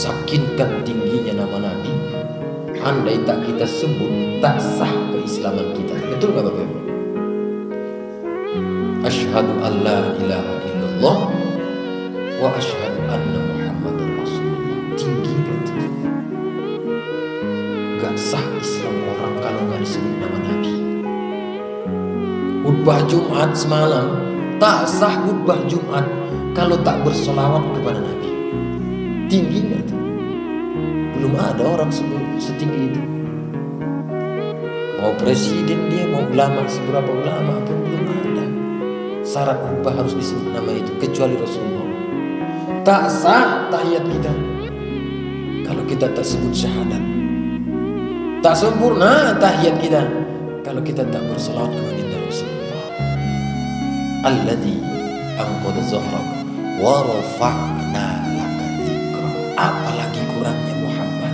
sakinkan tingginya nama Nabi, andai tak kita sebut, tak sah keislaman kita. Betul gak Bapak Ibu? Asyhadu an la ilaha illallah wa asyhadu anna Muhammadar Rasulullah. Tinggi gitu. Gak sah Islam orang kalau gak disebut nama Nabi. Khutbah Jumat semalam, tak sah khutbah Jumat kalau tak bersolawat kepada Nabi. Tinggi gak itu? Belum ada orang setinggi itu. Mau presiden dia, mau ulama, seberapa ulama pun belum ada syarat khutbah harus disebut nama itu, kecuali Rasulullah. Tak sah tahiyat kita kalau kita tak sebut syahadat. Tak sempurna tahiyat kita kalau kita tak berselawat kepada baginda Rasulullah. Alladzi anqadha zahrak wa rafa'na laka dzikrak. Apalagi kurangnya Muhammad,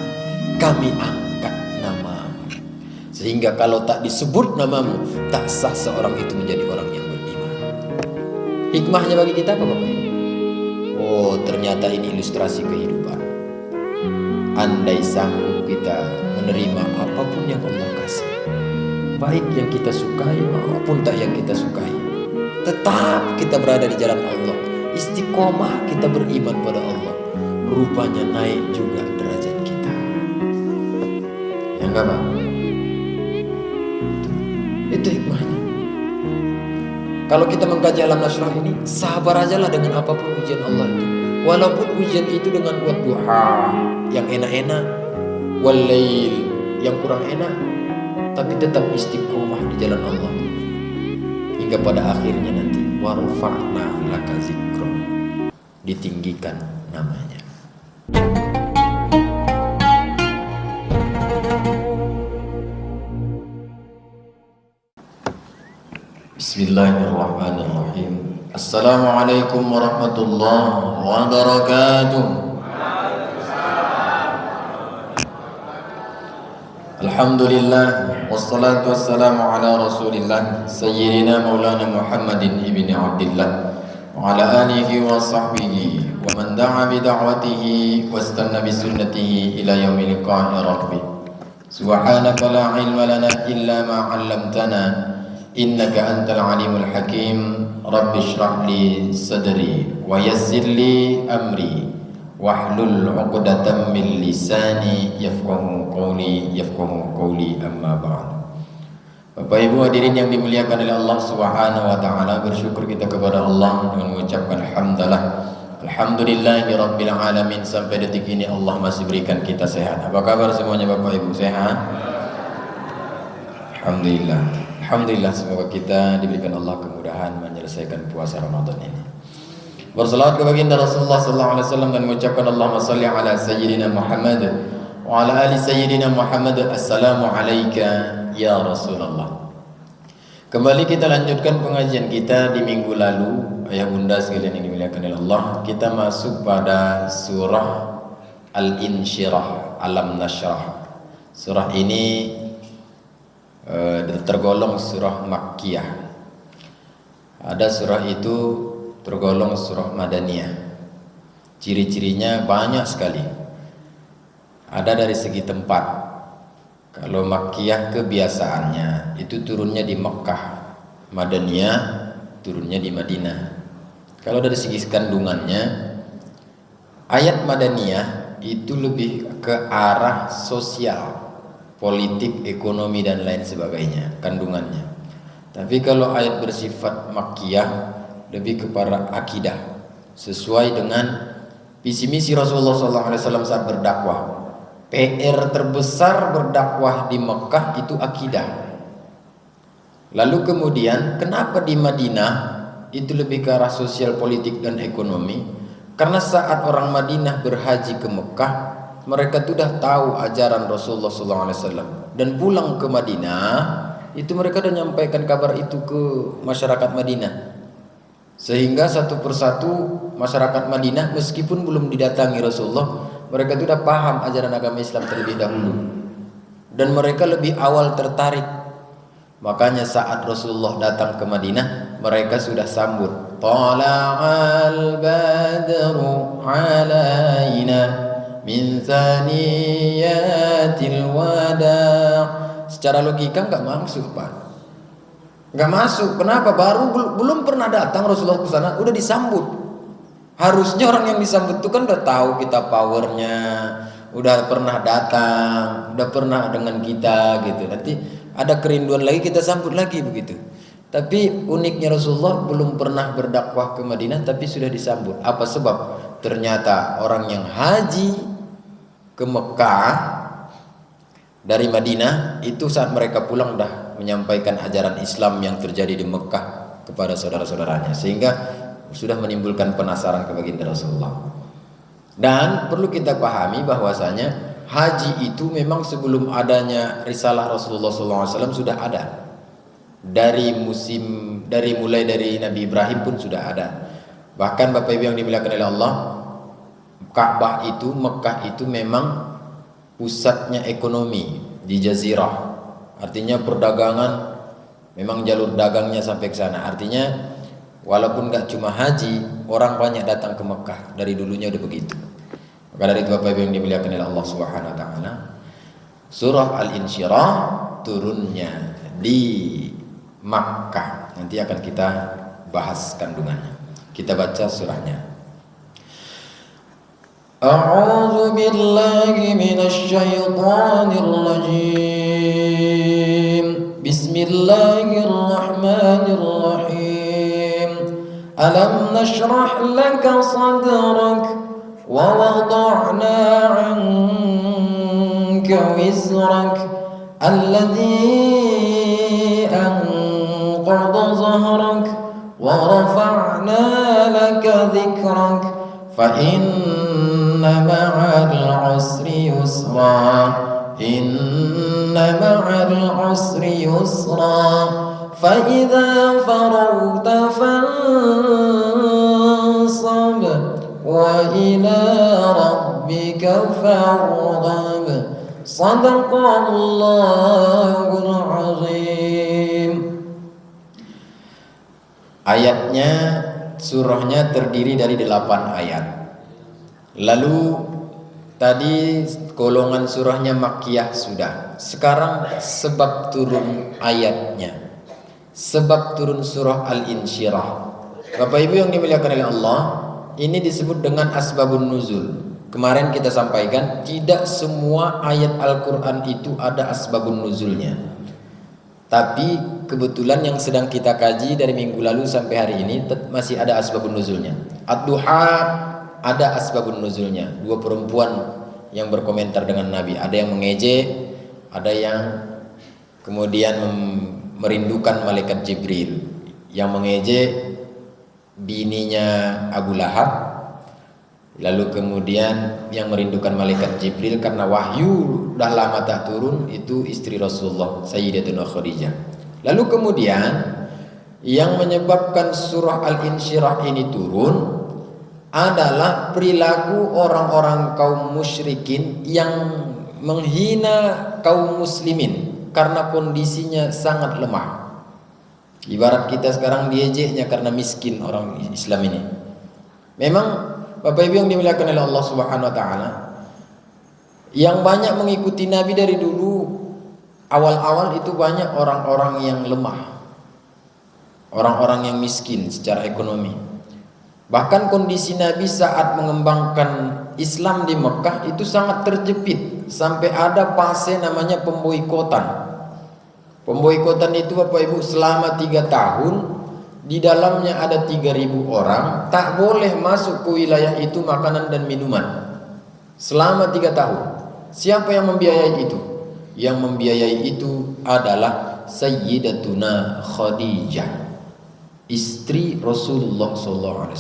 kami angkat namamu. Sehingga kalau tak disebut namamu, tak sah seorang itu menjadi orang yang beriman. Hikmahnya bagi kita apa Bapak Ibu? Oh, ternyata ini ilustrasi kehidupan. Andai sanggup kita menerima apapun yang Allah kasih, baik yang kita sukai maupun tak yang kita sukai, tetap kita berada di jalan Allah, istiqomah kita beriman pada Allah, rupanya naik juga derajat kita. Ya enggak Pak? Itu hikmahnya. Kalau kita mengkaji alam nasrah ini, sabar ajalah dengan apapun ujian Allah itu. Walaupun ujian itu dengan buat duha yang enak-enak, walail yang kurang enak, tapi tetap istiqomah di jalan Allah. Hingga pada akhirnya nanti warfa'na laka dzikra, ditinggikan namanya. Bismillahirrahmanirrahim. Assalamualaikum warahmatullahi wabarakatuh. Alhamdulillah, wassalatu wassalamu ala rasulillah Sayyidina maulana Muhammadin ibni Abdillah wa ala alihi wa sahbihi wa man da'a bi da'watihi wastanna bi sunnatihi ila yaumil liqa'i rabbi. Subhanaka la ilma lana illa ma 'allamtana innaka antal alimul hakim. Rabbi shrah li sadri wa yassir li amri wahlul 'uqdatam min lisani yafqahu qawli amma ba'd. Bapak Ibu hadirin yang dimuliakan oleh Allah Subhanahu wa taala, bersyukur kita kepada Allah dengan mengucapkan alhamdulillahi rabbil alamin. Sampai detik ini Allah masih berikan kita sehat. Apa kabar semuanya Bapak Ibu, sehat? Alhamdulillah. Alhamdulillah, semoga kita diberikan Allah kemudahan menyelesaikan puasa Ramadan ini. Bersalawat kepada baginda Rasulullah sallallahu alaihi wasallam dan mengucapkan Allahumma shalli ala sayyidina Muhammad wa ala ali sayyidina Muhammad. Assalamu alayka ya Rasulullah. Kembali kita lanjutkan pengajian kita di minggu lalu. Ayah bunda sekalian yang dimuliakan oleh Allah, kita masuk pada surah Al-Insyirah, Alam Nashrah. Surah ini tergolong surah Makkiyah. Ada surah itu tergolong surah Madaniyah. Ciri-cirinya banyak sekali. Ada dari segi tempat. Kalau Makkiyah kebiasaannya itu turunnya di Mekkah, Madaniyah turunnya di Madinah. Kalau dari segi kandungannya, ayat Madaniyah itu lebih ke arah sosial, politik, ekonomi dan lain sebagainya kandungannya. Tapi kalau ayat bersifat Makkiyah lebih kepada akidah, sesuai dengan visi misi Rasulullah SAW saat berdakwah. PR terbesar berdakwah di Mekkah itu akidah. Lalu kemudian kenapa di Madinah itu lebih ke arah sosial, politik dan ekonomi? Karena saat orang Madinah berhaji ke Mekkah, mereka sudah tahu ajaran Rasulullah SAW dan pulang ke Madinah itu mereka sudah menyampaikan kabar itu ke masyarakat Madinah, sehingga satu persatu masyarakat Madinah meskipun belum didatangi Rasulullah, mereka sudah paham ajaran agama Islam terlebih dahulu dan mereka lebih awal tertarik. Makanya saat Rasulullah datang ke Madinah, mereka sudah sambut, tala'al badru alaina min thaniyatil wada. Secara logika nggak masuk, Pak. Nggak masuk. Kenapa? Belum pernah datang Rasulullah ke sana udah disambut. Harusnya orang yang disambut itu kan udah tahu kita powernya, udah pernah datang, udah pernah dengan kita gitu. Nanti ada kerinduan lagi kita sambut lagi begitu. Tapi uniknya Rasulullah belum pernah berdakwah ke Madinah tapi sudah disambut. Apa sebab? Ternyata orang yang haji ke Mekah dari Madinah itu saat mereka pulang dah menyampaikan ajaran Islam yang terjadi di Mekah kepada saudara-saudaranya, sehingga sudah menimbulkan penasaran ke baginda Rasulullah. Dan perlu kita pahami bahwasanya haji itu memang sebelum adanya risalah Rasulullah SAW sudah ada. Mulai dari Nabi Ibrahim pun sudah ada. Bahkan Bapak Ibu yang dimuliakan oleh Allah, Mekah itu memang pusatnya ekonomi di Jazirah. Artinya perdagangan memang jalur dagangnya sampai ke sana. Artinya walaupun gak cuma haji, orang banyak datang ke Mekah. Dari dulunya udah begitu. Maka dari itu Bapak Ibu yang dimuliakan oleh Allah Subhanahu wa taala, surah Al-Insyirah turunnya di Makkah. Nanti akan kita bahas kandungannya. Kita baca surahnya. A'udzu billahi minasy syaithanir rajim. Bismillahirrahmanirrahim. Alam nashrah laka sadrak wa wada'na 'anka wizrak alladhi anqadha zahrak wa rafa'na laka dhikrak fa inna ma'al 'usri yusra inna ma'al 'usri yusra fa idza faragta fansab wa ila rabbika farghab. Shadaqallahul azim. Ayatnya, surahnya terdiri dari 8 ayat. Lalu tadi golongan surahnya Makkiyah sudah. Sekarang sebab turun ayatnya, sebab turun surah Al-Insyirah. Bapak Ibu yang dimuliakan oleh Allah, ini disebut dengan asbabun nuzul. Kemarin kita sampaikan tidak semua ayat Al-Quran itu ada asbabun nuzulnya. Tapi kebetulan yang sedang kita kaji dari minggu lalu sampai hari ini masih ada asbabun nuzulnya. Ad-Duha ada asbabun nuzulnya. 2 perempuan yang berkomentar dengan Nabi. Ada yang mengejek, ada yang kemudian merindukan malaikat Jibril. Yang mengejek bininya Abu Lahab. Lalu kemudian yang merindukan malaikat Jibril karena wahyu dah lama tak turun itu istri Rasulullah Sayyidatuna Khadijah. Lalu kemudian yang menyebabkan surah Al-Insyirah ini turun adalah perilaku orang-orang kaum musyrikin yang menghina kaum muslimin karena kondisinya sangat lemah. Ibarat kita sekarang diejeknya karena miskin orang Islam ini. Memang Bapak Ibu yang dimuliakan oleh Allah Subhanahu wa taala, yang banyak mengikuti Nabi dari dulu awal-awal itu banyak orang-orang yang lemah, orang-orang yang miskin secara ekonomi. Bahkan kondisi Nabi saat mengembangkan Islam di Mekah itu sangat terjepit, sampai ada fase namanya pemboikotan. Pemboikotan itu Bapak Ibu selama 3 tahun. Di dalamnya ada 3.000 orang, tak boleh masuk ke wilayah itu makanan dan minuman selama 3 tahun. Siapa yang membiayai itu? Yang membiayai itu adalah Sayyidatuna Khadijah, istri Rasulullah SAW.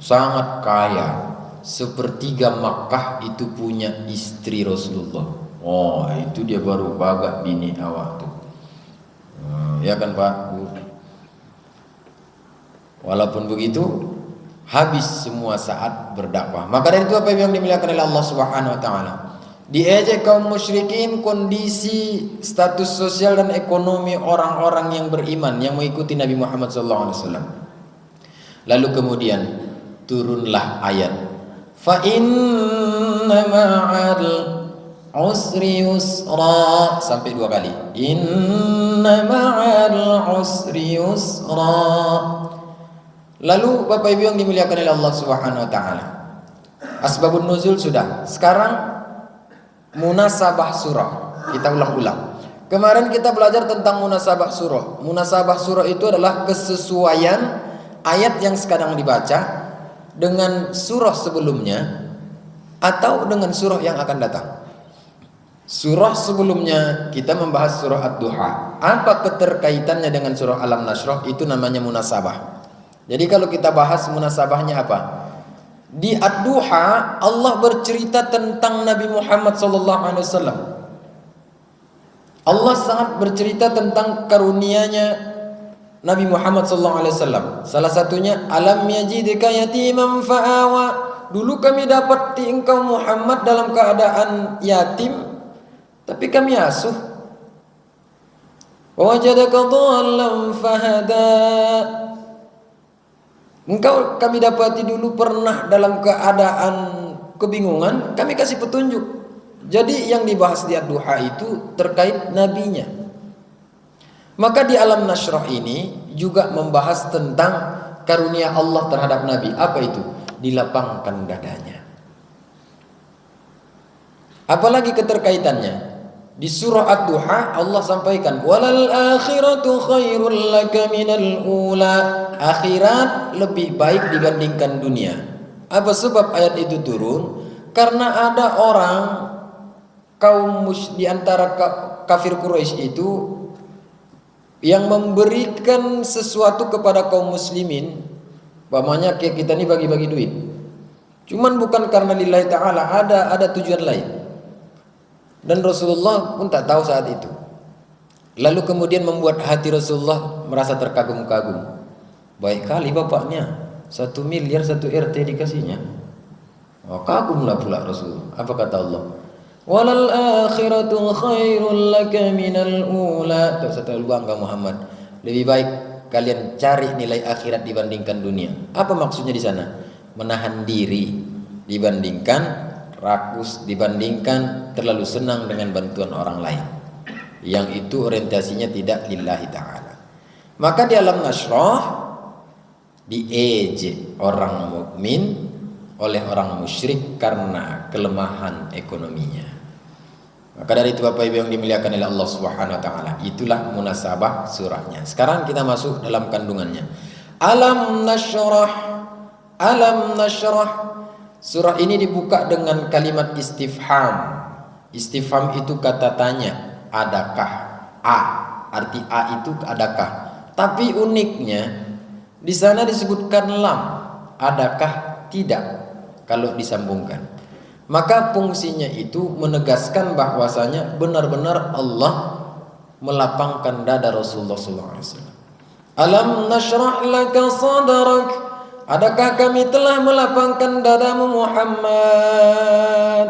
Sangat kaya, sepertiga Makkah itu punya istri Rasulullah. Oh, itu dia baru bagak bini awak tuh. Ya kan Pak? Walaupun begitu habis semua saat berdakwah. Maka dari itu apa yang dimuliakan oleh Allah Subhanahu wa taala, diejek kaum musyrikin kondisi status sosial dan ekonomi orang-orang yang beriman yang mengikuti Nabi Muhammad SAW. Lalu kemudian turunlah ayat fa inna usri yusra sampai 2 kali. Inna ma'al usri yusra. Lalu Bapak Ibu yang dimuliakan oleh Allah Subhanahu wa taala. Asbabun nuzul sudah. Sekarang munasabah surah. Kita ulang-ulang. Kemarin kita belajar tentang munasabah surah. Munasabah surah itu adalah kesesuaian ayat yang sekarang dibaca dengan surah sebelumnya atau dengan surah yang akan datang. Surah sebelumnya kita membahas surah Ad-Duha. Apa keterkaitannya dengan surah Alam Nashrah? Itu namanya munasabah. Jadi kalau kita bahas munasabahnya apa? Di Ad-Duha Allah bercerita tentang Nabi Muhammad SAW. Allah sangat bercerita tentang karunia-Nya Nabi Muhammad SAW. Salah satunya alam yajidka yatiman fa'awa. Dulu kami dapati engkau Muhammad dalam keadaan yatim, tapi kami asuh. Wajadaka dhallan fahada. Engkau kami dapati dulu pernah dalam keadaan kebingungan, kami kasih petunjuk. Jadi yang dibahas di Ad-Duha itu terkait nabinya. Maka di Alam Nashrah ini juga membahas tentang karunia Allah terhadap Nabi. Apa itu? Dilapangkan dadanya. Apalagi keterkaitannya? Di surah Ad-Duha Allah sampaikan walal akhiratu khairul laka minal ula. Akhirat lebih baik dibandingkan dunia. Apa sebab ayat itu turun? Karena ada orang di antara kafir Quraisy itu yang memberikan sesuatu kepada kaum muslimin. Umpamanya kayak kita ini bagi-bagi duit. Cuman bukan karena lillahi ta'ala, ada tujuan lain. Dan Rasulullah pun tak tahu saat itu. Lalu kemudian membuat hati Rasulullah merasa terkagum-kagum. Baik kali bapaknya, 1 miliar 1 RT dikasihnya. Oh, kagumlah pula Rasulullah. Apa kata Allah? Walal akhiratu khairul laka minal ula. Tak usah terlalu bangga Muhammad. Lebih baik kalian cari nilai akhirat dibandingkan dunia. Apa maksudnya di sana? Menahan diri dibandingkan rakus, dibandingkan terlalu senang dengan bantuan orang lain. Yang itu orientasinya tidak lillahi ta'ala. Maka di Alam Nashrah diejek orang mukmin oleh orang musyrik karena kelemahan ekonominya. Maka dari itu Bapak Ibu yang dimuliakan oleh Allah Subhanahu wa taala, itulah munasabah surahnya. Sekarang kita masuk dalam kandungannya. Alam Nashrah. Alam Nashrah. Surah ini dibuka dengan kalimat istifham. Istifham itu kata tanya, adakah? A, arti A itu adakah? Tapi uniknya di sana disebutkan lam, adakah? Tidak. Kalau disambungkan, maka fungsinya itu menegaskan bahwasanya benar-benar Allah melapangkan dada Rasulullah SAW. Alam nashrah laka sadrak. Adakah kami telah melapangkan dadamu Muhammad?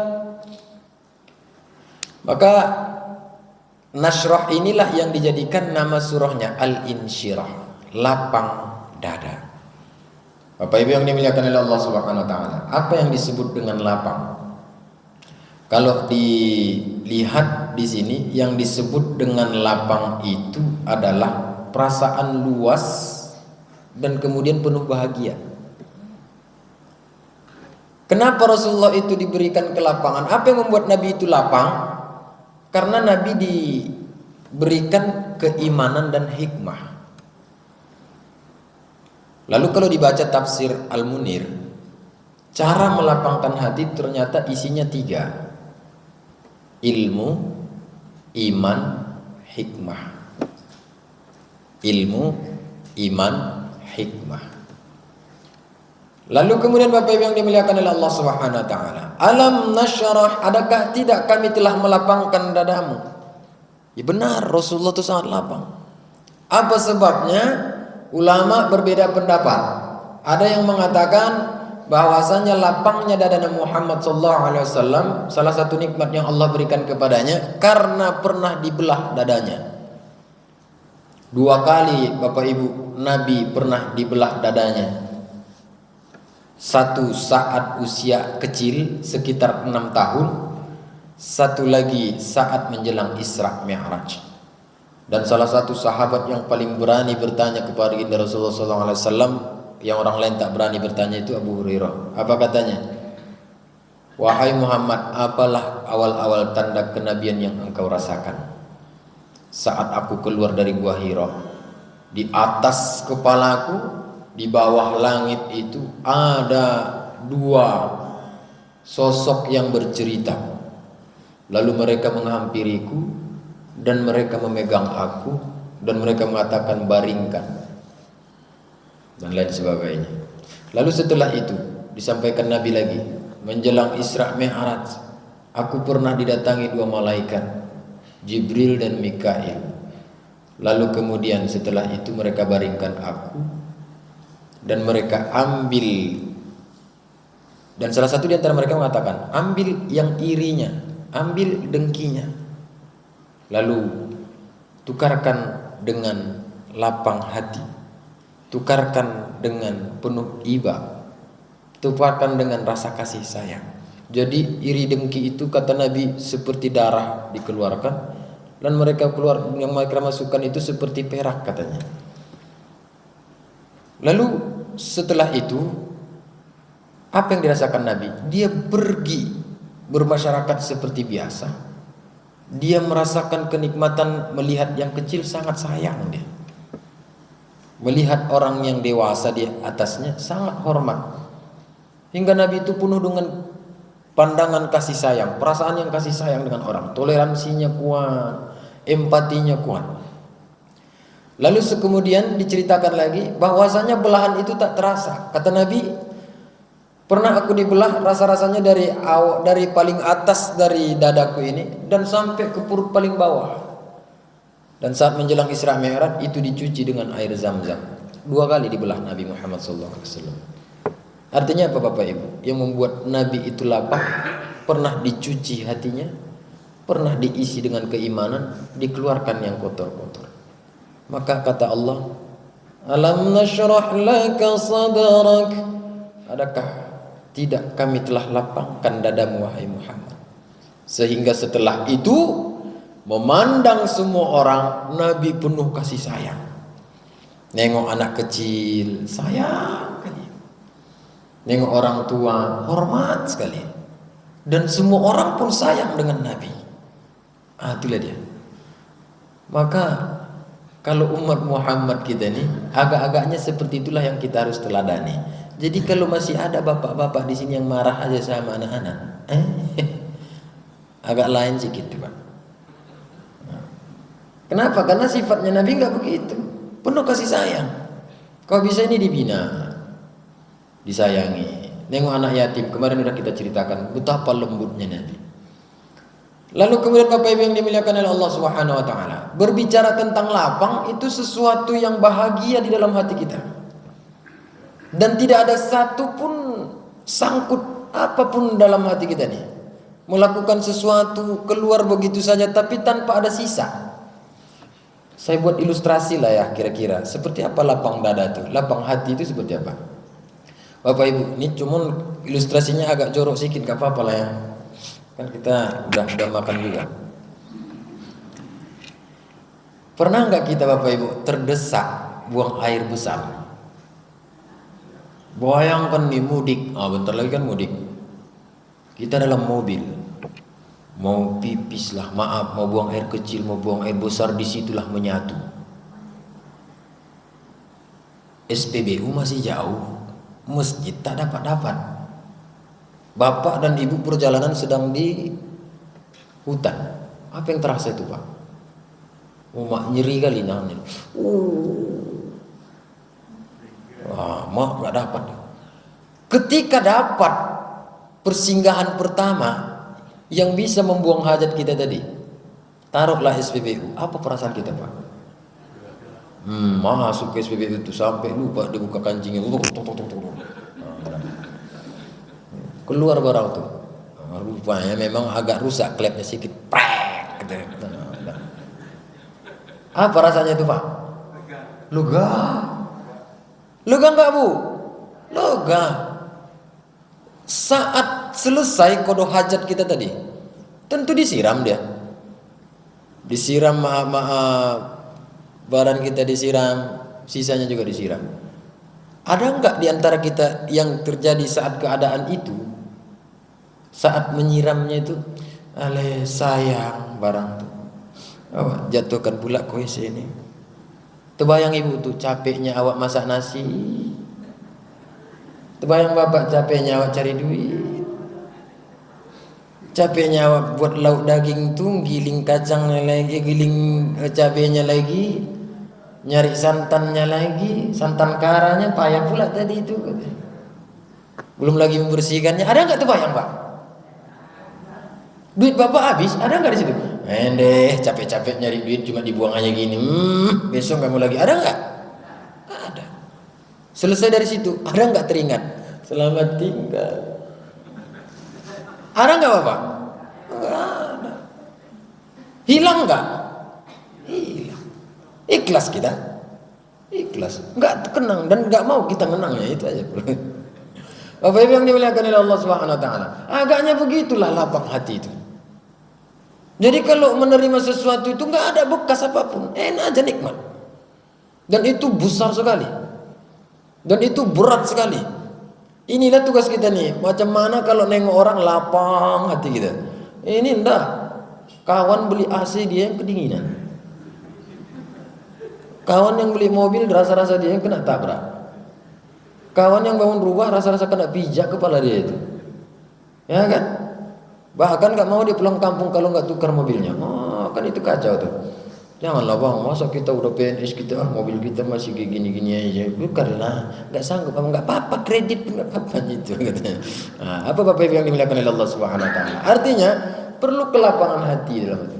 Maka nashrah inilah yang dijadikan nama surahnya Al-Insyirah, lapang dada. Bapak Ibu yang dimuliakan oleh Allah Subhanahu wa taala, apa yang disebut dengan lapang? Kalau dilihat di sini, yang disebut dengan lapang itu adalah perasaan luas dan kemudian penuh bahagia. Kenapa Rasulullah itu diberikan kelapangan? Apa yang membuat Nabi itu lapang? Karena Nabi diberikan keimanan dan hikmah. Lalu kalau dibaca tafsir Al-Munir, cara melapangkan hati ternyata isinya 3. Ilmu, iman, hikmah. Ilmu, iman, hikmah. Lalu kemudian Bapak Ibu yang dimuliakan oleh Allah Subhanahu wa taala, alam nasyrah, adakah tidak kami telah melapangkan dadamu? Ya benar, Rasulullah itu sangat lapang. Apa sebabnya? Ulama berbeda pendapat. Ada yang mengatakan bahwasanya lapangnya dada Muhammad SAW salah satu nikmat yang Allah berikan kepadanya karena pernah dibelah dadanya. 2 kali Bapak Ibu Nabi pernah dibelah dadanya. Satu saat usia kecil sekitar 6 tahun, satu lagi saat menjelang Isra Mi'raj. Dan salah satu sahabat yang paling berani bertanya kepada Rasulullah SAW, yang orang lain tak berani bertanya, itu Abu Hurairah. Apa katanya? Wahai Muhammad, apalah awal-awal tanda kenabian yang engkau rasakan? Saat aku keluar dari Gua Hira, di atas kepalaku, di bawah langit itu ada dua sosok yang bercerita. Lalu mereka menghampiriku dan mereka memegang aku dan mereka mengatakan baringkan dan lain sebagainya. Lalu setelah itu disampaikan Nabi lagi, menjelang Isra Mi'raj, aku pernah didatangi dua malaikat, Jibril dan Mikail. Lalu kemudian setelah itu mereka baringkan aku dan mereka ambil, dan salah satu di antara mereka mengatakan, ambil yang irinya, ambil dengkinya, lalu tukarkan dengan lapang hati, tukarkan dengan penuh iba, tukarkan dengan rasa kasih sayang. Jadi iri dengki itu kata Nabi seperti darah dikeluarkan, dan mereka keluar, yang mereka masukkan itu seperti perak katanya. Lalu setelah itu apa yang dirasakan Nabi? Dia pergi bermasyarakat seperti biasa. Dia merasakan kenikmatan melihat yang kecil, sangat sayang dia. Melihat orang yang dewasa di atasnya sangat hormat. Hingga Nabi itu penuh dengan pandangan kasih sayang, perasaan yang kasih sayang dengan orang, toleransinya kuat, empatinya kuat. Lalu kemudian diceritakan lagi bahwasanya belahan itu tak terasa. Kata Nabi, pernah aku dibelah rasa-rasanya dari paling atas dari dadaku ini dan sampai ke perut paling bawah. Dan saat menjelang Isra Mi'raj itu dicuci dengan air Zam-Zam. 2 kali dibelah Nabi Muhammad SAW. Artinya apa Bapak Ibu? Yang membuat Nabi itu lapang, pernah dicuci hatinya, pernah diisi dengan keimanan, dikeluarkan yang kotor-kotor. Maka kata Allah, alam nashrah laka sadrak, adakah tidak kami telah lapangkan dadamu wahai Muhammad? Sehingga setelah itu memandang semua orang, Nabi penuh kasih sayang. Nengok anak kecil sayang sekali, nengok orang tua hormat sekali, dan semua orang pun sayang dengan Nabi. Itulah dia. Maka kalau umat Muhammad kita ini agak-agaknya seperti itulah yang kita harus teladani. Jadi kalau masih ada bapak-bapak di sini yang marah aja sama anak-anak, agak lain sedikit Pak. Kenapa? Karena sifatnya Nabi enggak begitu, penuh kasih sayang. Kau bisa ini dibina, disayangi. Nengok anak yatim, kemarin sudah kita ceritakan betapa lembutnya Nabi. Lalu kemudian Bapak Ibu yang dimuliakan oleh Allah Subhanahu wa taala, berbicara tentang lapang itu sesuatu yang bahagia di dalam hati kita. Dan tidak ada satu pun sangkut apapun dalam hati kita nih. Melakukan sesuatu keluar begitu saja tapi tanpa ada sisa. Saya buat ilustrasi lah ya kira-kira. Seperti apa lapang dada itu? Lapang hati itu seperti apa? Bapak Ibu, ini cuma ilustrasinya agak jorok sedikit, gak apa-apa lah ya. Kan kita udah makan juga. Pernah nggak kita Bapak Ibu terdesak buang air besar? Bayangkan nih mudik, bentar lagi kan mudik. Kita dalam mobil, mau pipis lah, maaf, mau buang air kecil, mau buang air besar, disitulah menyatu. SPBU masih jauh, masjid tak dapat. Bapak dan ibu perjalanan sedang di hutan. Apa yang terasa itu Pak? Mak nyeri kali nahan. Mak gak dapat. Ketika dapat persinggahan pertama yang bisa membuang hajat kita tadi, taruhlah SPBU, apa perasaan kita Pak? Masuk ke SPBU itu sampai lupa dibuka kancingnya. Keluar barang tuh, rupanya memang agak rusak klepnya sedikit, prek gitu. Apa rasanya itu Pak? Lega enggak Bu? Lega. Saat selesai kodok hajat kita tadi, tentu disiram dia. Disiram badan kita disiram, sisanya juga disiram. Ada enggak di antara kita yang terjadi saat keadaan itu, saat menyiramnya itu, ale sayang barang tuh, awak jatuhkan pula koin sini. Terbayang ibu tuh capeknya awak masak nasi, terbayang bapak capeknya awak cari duit, capeknya awak buat lauk daging tuh, giling kacangnya lagi, giling cabenya lagi, nyari santannya lagi, santan karanya payah pula tadi itu. Belum lagi membersihkannya. Ada nggak tuh bayang Pak? Duit bapak habis, ada nggak di situ? Deh, capek-capek nyari duit cuma dibuang aja gini. Besok kamu lagi, ada nggak? Ada. Selesai dari situ, ada nggak teringat? Selamat tinggal. Ada nggak bapak? Nggak ada. Hilang nggak? Hilang. Ikhlas kita, ikhlas, nggak kenang dan nggak mau kita menangnya, itu aja. Bapak Ibu yang dimuliakan oleh Allah Subhanahu Wa Taala, agaknya begitulah lapang hati itu. Jadi kalau menerima sesuatu itu nggak ada bekas apapun, enak aja, nikmat. Dan itu besar sekali, dan itu berat sekali. Inilah tugas kita nih. Macam mana kalau nengok orang lapang hati kita? Ini enggak. Kawan beli AC dia yang kedinginan. Kawan yang beli mobil rasa-rasa dia yang kena tabrak. Kawan yang bangun rumah rasa-rasa kena pijak kepala dia itu. Ya kan? Bahkan gak mau dia pulang kampung kalau gak tukar mobilnya. Kan itu kacau tuh. Janganlah bang, masa kita udah PNS kita, mobil kita masih kayak gini-gini aja. Karena gak sanggup, gak apa-apa, kredit pun gak apa-apa gitu katanya. Apa Bapak Ibu yang dimuliakan oleh Allah Subhanahu Wa Taala? Artinya perlu kelapangan hati dalam itu.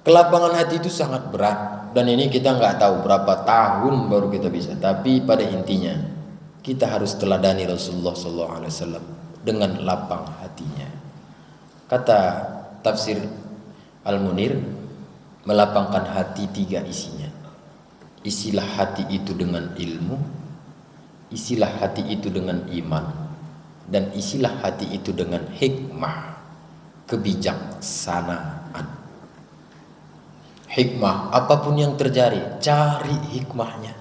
Kelapangan hati itu sangat berat. Dan ini kita nggak tahu berapa tahun baru kita bisa. Tapi pada intinya kita harus teladani Rasulullah SAW dengan lapang hatinya. Kata tafsir Al-Munir, melapangkan hati 3 isinya. Isilah hati itu dengan ilmu, isilah hati itu dengan iman, dan isilah hati itu dengan hikmah, kebijaksanaan. Hikmah, apapun yang terjadi, cari hikmahnya.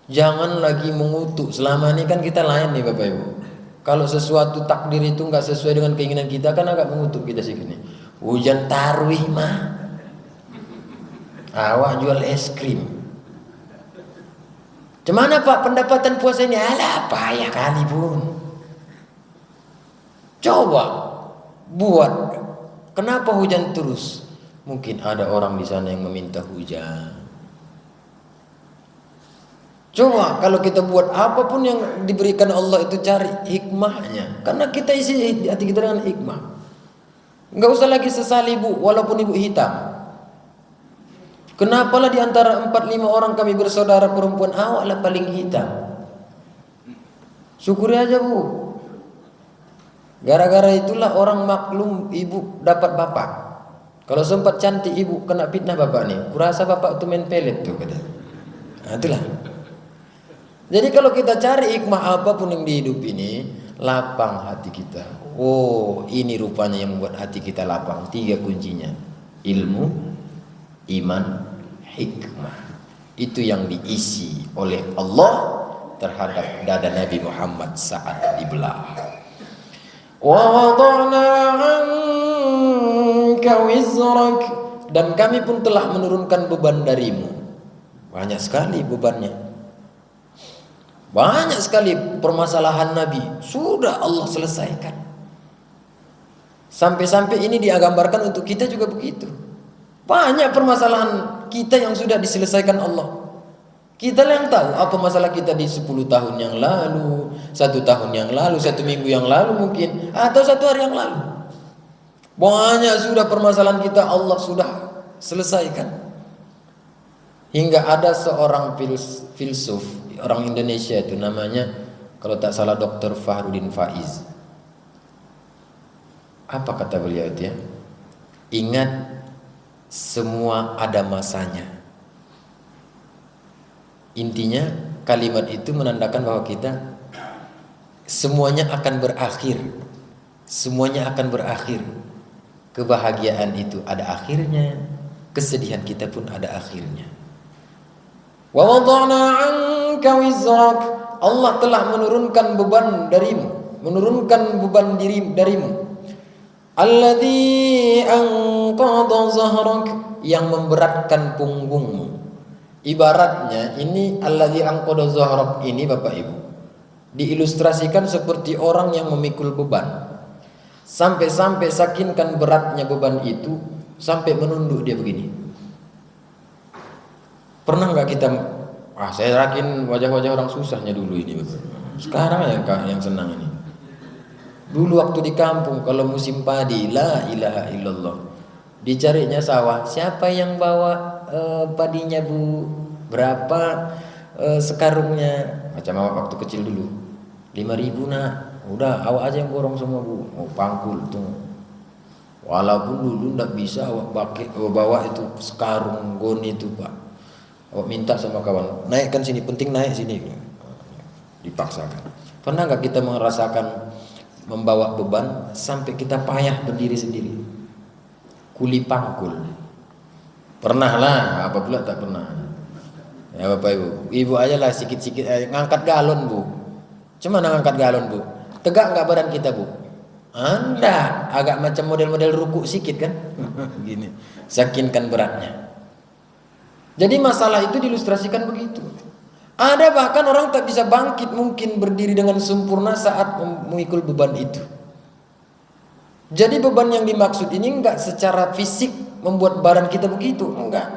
Jangan lagi mengutuk. Selama ini kan kita lain nih Bapak Ibu. Kalau sesuatu takdir itu nggak sesuai dengan keinginan kita, kan agak mengutuk kita segini. Hujan tarwih mah, awak jual es krim. Cemana Pak pendapatan puasa ini? Alah payah kali pun. Coba buat. Kenapa hujan terus? Mungkin ada orang di sana yang meminta hujan. Coba kalau kita buat apapun yang diberikan Allah itu cari hikmahnya. Karena kita isi hati kita dengan hikmah. Enggak usah lagi sesali ibu, walaupun ibu hitam. Kenapalah di antara 4-5 orang kami bersaudara perempuan, awaklah paling hitam. Syukuri aja bu. Gara-gara itulah orang maklum ibu dapat bapak. Kalau sempat cantik ibu kena fitnah bapak nih. Kurasa bapak tuh main pelet tuh kata. Nah, itulah. Jadi kalau kita cari hikmah apapun yang di hidup ini, lapang hati kita. Oh, ini rupanya yang membuat hati kita lapang. 3 kuncinya. Ilmu, iman, hikmah. Itu yang diisi oleh Allah terhadap dada Nabi Muhammad saat dibelah. Wa wada'na 'anka wizrak, dan kami pun telah menurunkan beban darimu. Banyak sekali bebannya. Banyak sekali permasalahan Nabi sudah Allah selesaikan. Sampai-sampai ini digambarkan untuk kita juga begitu. Banyak permasalahan kita yang sudah diselesaikan Allah. Kita yang tahu apa masalah kita di 10 tahun yang lalu, 1 tahun yang lalu, 1 minggu yang lalu mungkin, atau 1 hari yang lalu. Banyak sudah permasalahan kita Allah sudah selesaikan. Hingga ada seorang filsuf orang Indonesia itu namanya, kalau tak salah Dr. Fahrudin Faiz. Apa kata beliau itu ya? Ingat, semua ada masanya. Intinya kalimat itu menandakan bahwa kita semuanya akan berakhir Semuanya akan berakhir. Kebahagiaan itu ada akhirnya, kesedihan kita pun ada akhirnya. Wa wada'na 'anka wizrak. Allah telah menurunkan beban darimu, menurunkan beban darimu. Alladzi anqadha zahrak, yang memberatkan punggungmu. Ibaratnya ini alladzi anqadha zahrak ini Bapak Ibu diilustrasikan seperti orang yang memikul beban. Sampai-sampai sakinkan beratnya beban itu sampai menunduk dia begini. Pernah nggak kita, saya yakin wajah-wajah orang susahnya dulu ini. Sekarang yang senang ini. Dulu waktu di kampung kalau musim padi, la ilaha illallah, dicarinya sawah. Siapa yang bawa padinya Bu? Berapa sekarungnya? Macam awak waktu kecil dulu, 5.000 nak. Udah awak aja yang borong semua Bu. Oh pangkul tuh. Walaupun dulu ndak bisa awak bawa itu sekarung goni itu Pak. Awak minta sama kawan, naikkan sini, penting naik sini. Dipaksakan. Pernah nggak kita merasakan membawa beban sampai kita payah berdiri sendiri? Kuli pangkul. Pernah lah, apa pula tak pernah. Ya Bapak Ibu, ibu aja lah sikit-sikit ngangkat galon Bu. Cuma ngangkat galon Bu. Tegak nggak badan kita Bu? Anda agak macam model-model ruku sikit kan? Gini, sakinkan beratnya. Jadi masalah itu diilustrasikan begitu. Ada bahkan orang tak bisa bangkit mungkin berdiri dengan sempurna saat memikul beban itu. Jadi beban yang dimaksud ini enggak secara fisik membuat badan kita begitu, enggak.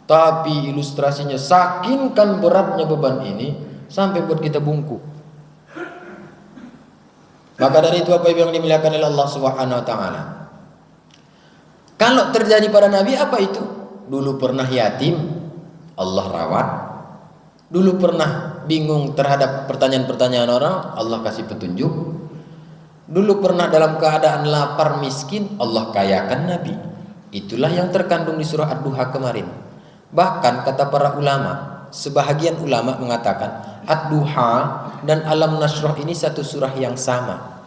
Tapi ilustrasinya sakinkan beratnya beban ini sampai buat kita bungkuk. Maka dari itu apa yang dimuliakan oleh Allah Subhanahu wa taala. Kalau terjadi pada Nabi apa itu? Dulu pernah yatim, Allah rawat. Dulu pernah bingung terhadap pertanyaan-pertanyaan orang, Allah kasih petunjuk. Dulu pernah dalam keadaan lapar miskin, Allah kayakan Nabi. Itulah yang terkandung di surah Ad-Duha kemarin. Bahkan kata para ulama, sebahagian ulama mengatakan Ad-Duha dan Alam Nashrah ini satu surah yang sama.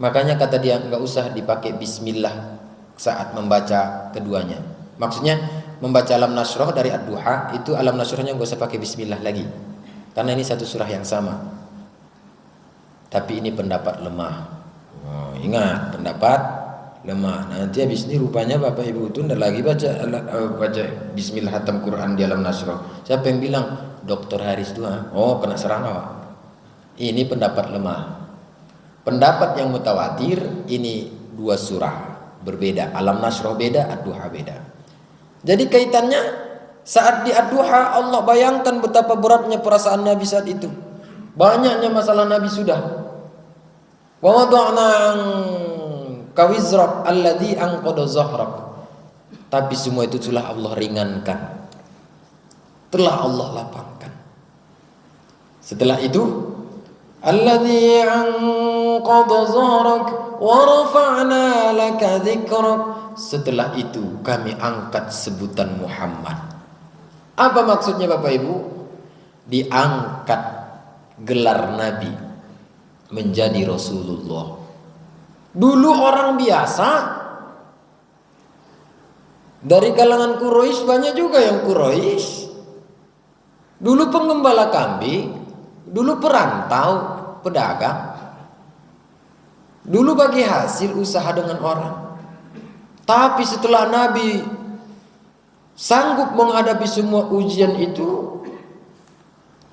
Makanya kata dia enggak usah dipakai bismillah saat membaca keduanya. Maksudnya membaca Alam Nashrah dari Ad-Duha itu Alam Nashrahnya enggak usah pakai bismillah lagi. Karena ini satu surah yang sama. Tapi ini pendapat lemah. Oh, ingat pendapat lemah. Nanti habis ini rupanya Bapak Ibu itu tidak lagi baca bismillah hatam Quran di Alam Nashrah. Siapa yang bilang? Dr. Haris itu? Oh, kena serang awak. Ini pendapat lemah. Pendapat yang mutawatir ini dua surah berbeda. Alam Nashrah beda, Ad-Duha beda. Jadi kaitannya saat di Ad-Duha Allah bayangkan betapa beratnya perasaan Nabi saat itu. Banyaknya masalah Nabi sudah. Wa wada'na kawizrak alladzi anqadha zahrak. Tapi semua itu telah Allah ringankan. Telah Allah lapangkan. Setelah itu alladzi anqadha zahrak wa rafa'na laka dzikrak. Setelah itu kami angkat sebutan Muhammad. Apa maksudnya Bapak Ibu? Diangkat gelar Nabi menjadi Rasulullah. Dulu orang biasa dari kalangan Quraisy, banyak juga yang Quraisy. Dulu penggembala kambing, dulu perantau, pedagang. Dulu bagi hasil usaha dengan orang. Tapi setelah Nabi sanggup menghadapi semua ujian itu,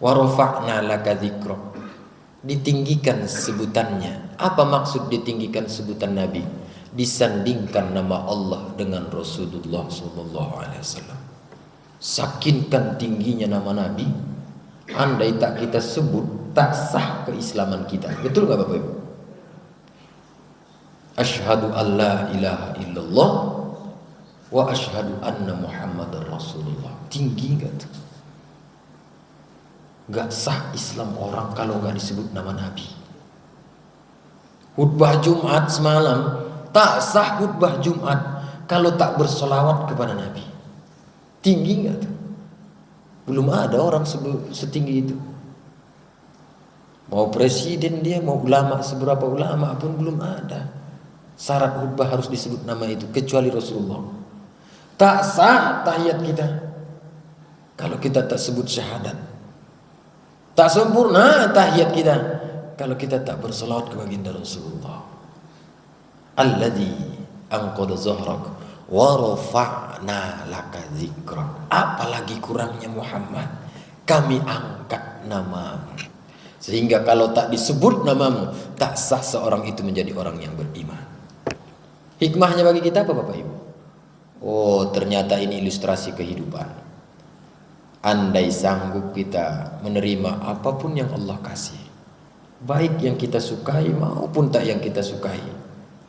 wa rafa'na laka dzikrak, ditinggikan sebutannya. Apa maksud ditinggikan sebutan Nabi? Disandingkan nama Allah dengan Rasulullah SAW. Sakinkan tingginya nama Nabi. Andai tak kita sebut, tak sah keislaman kita. Betul gak Bapak Ibu? Asyhadu an la ilaha illallah wa asyhadu anna Muhammadar Rasulullah. Tinggi gak tuh? Gak sah Islam orang kalau gak disebut nama Nabi. Khutbah Jumat semalam tak sah khutbah Jumat kalau tak bersolawat kepada Nabi. Tinggi gak tuh? Belum ada orang setinggi itu. Mau presiden dia, mau ulama, seberapa ulama pun belum ada syarat khutbah harus disebut nama itu kecuali Rasulullah. Tak sah tahiyat kita kalau kita tak sebut syahadat. Tak sempurna tahiyat kita kalau kita tak berselawat ke baginda Rasulullah. Alladzi anqadha zahrak wa rafa'na laka dzikrak. Apalagi kurangnya Muhammad, kami angkat namamu. Sehingga kalau tak disebut namamu, tak sah seorang itu menjadi orang yang beriman. Hikmahnya bagi kita apa Bapak Ibu? Oh, ternyata ini ilustrasi kehidupan. Andai sanggup kita menerima apapun yang Allah kasih, baik yang kita sukai maupun tak yang kita sukai,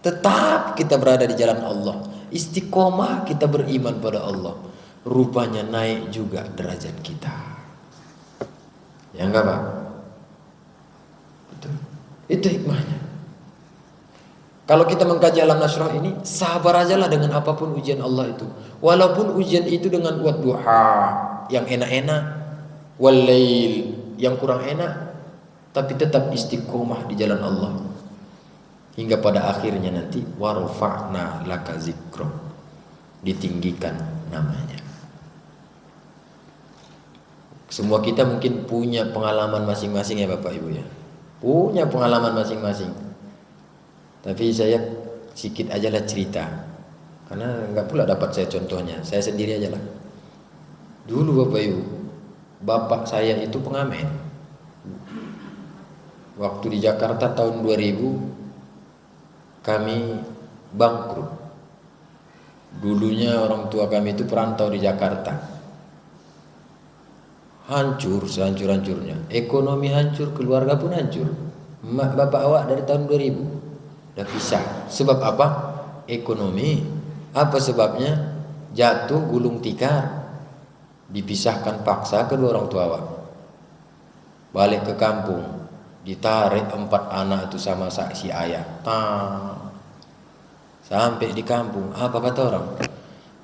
tetap kita berada di jalan Allah, istiqomah kita beriman pada Allah, rupanya naik juga derajat kita. Ya enggak Pak? Itu hikmahnya. Kalau kita mengkaji alam nasrah ini, sabar ajalah dengan apapun ujian Allah itu. Walaupun ujian itu dengan wadduha yang enak-enak, walail yang kurang enak, tapi tetap istiqomah di jalan Allah. Hingga pada akhirnya nanti warfa'na laka zikra, ditinggikan namanya. Semua kita mungkin punya pengalaman masing-masing ya Bapak Ibu ya. Punya pengalaman masing-masing. Tapi saya sedikit aja lah cerita, karena nggak pula dapat saya contohnya, saya sendiri aja lah. Dulu Bapak Ibu, bapak saya itu pengamen. Waktu di Jakarta tahun 2000 kami bangkrut. Dulunya orang tua kami itu perantau di Jakarta. Hancur sehancur-hancurnya, ekonomi hancur, keluarga pun hancur. Mak bapak awak dari tahun 2000 udah pisah. Sebab apa? Ekonomi. Apa sebabnya? Jatuh gulung tikar, dipisahkan paksa kedua orang tua awak. Balik ke kampung, ditarik 4 anak itu sama saksi ayah. Sampai di kampung, apa kata orang?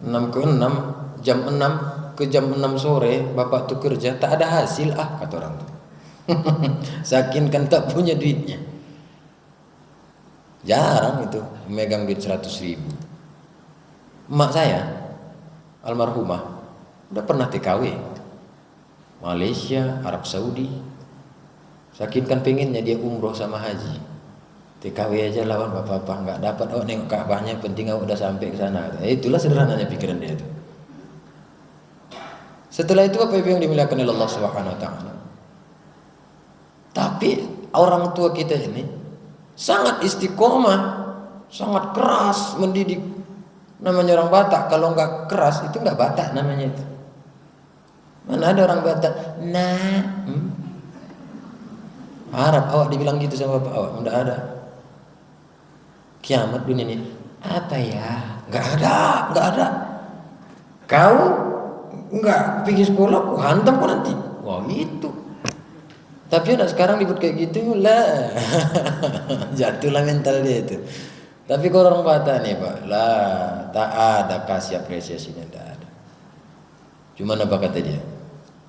6 ke 6, jam 6 ke jam 6 sore bapak tuh kerja, tak ada hasil kata orang tuh. Saking kan tak punya duitnya. Jarang itu megang duit 100.000. Emak saya almarhumah udah pernah TKW Malaysia, Arab Saudi. Saking kan pengennya dia umroh sama haji, TKW aja lawan bapak-bapak, nggak dapat nengok Ka'bahnya, penting udah sampai ke sana. Itulah sederhananya pikiran dia itu. Setelah itu apa yang dimuliakan oleh Allah Subhanahu wa taala. Tapi orang tua kita ini sangat istiqomah, sangat keras mendidik. Namanya orang Batak, kalau nggak keras itu nggak Batak namanya itu. Mana ada orang Batak, Arab awak dibilang gitu sama bapak awak, nggak ada. Kiamat dunia ini, apa ya? Nggak ada. Kau nggak pergi sekolah, ku hantam kau nanti. Wah itu. Tapi anak sekarang ribut kayak gitu lah. Jatuhlah mental dia itu. Tapi kalau orang Batak nih Pak, lah tak ada kasih apresiasinya, tak ada. Cuman apa kata dia?